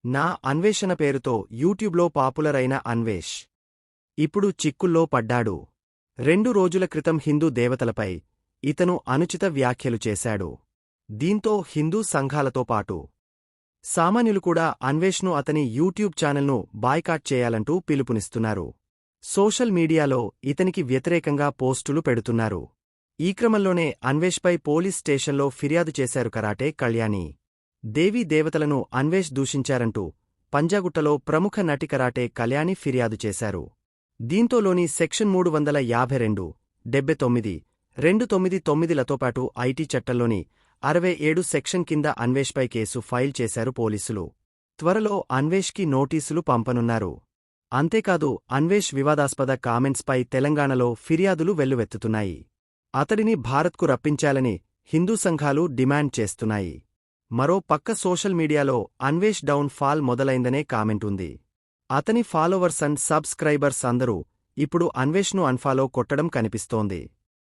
నా అన్వేషణ పేరుతో యూట్యూబ్లో పాపులర్ అయిన అన్వేష్ ఇప్పుడు చిక్కుల్లో పడ్డాడు. 2 రోజుల క్రితం హిందూ దేవతలపై ఇతను అనుచిత వ్యాఖ్యలు చేశాడు. దీంతో హిందూ సంఘాలతో పాటు సామాన్యులు కూడా అన్వేష్ను అతని యూట్యూబ్ ఛానల్ను బాయ్కాట్ చేయాలంటూ పిలుపునిస్తున్నారు. సోషల్ మీడియాలో ఇతనికి వ్యతిరేకంగా పోస్టులు పెడుతున్నారు. ఈ క్రమంలోనే అన్వేష్పై పోలీస్ స్టేషన్లో ఫిర్యాదు చేశారు కరాటే కళ్యాణి. దేవీ దేవతలను అన్వేష్ దూషించారంటూ పంజాగుట్టలో ప్రముఖ నటి కరాటే కళ్యాణి ఫిర్యాదు చేశారు. దీంతోలోని సెక్షన్ 352, 79, 299లతో పాటు ఐటీ చట్టంలోని 67 సెక్షన్ కింద అన్వేష్పై కేసు ఫైల్ చేశారు పోలీసులు. త్వరలో అన్వేష్కి నోటీసులు పంపనున్నారు. అంతేకాదు అన్వేష్ వివాదాస్పద కామెంట్స్పై తెలంగాణలో ఫిర్యాదులు వెల్లువెత్తుతున్నాయి. అతడిని భారత్కు రప్పించాలని హిందూ సంఘాలు డిమాండ్ చేస్తున్నాయి. మరో పక్క సోషల్ మీడియాలో అన్వేష్ డౌన్ ఫాల్ మొదలైందనే కామెంట్ ఉంది. అతని ఫాలోవర్స్ అండ్ సబ్స్క్రైబర్స్ అందరూ ఇప్పుడు అన్వేష్ను అన్ఫాలో కొట్టడం కనిపిస్తోంది.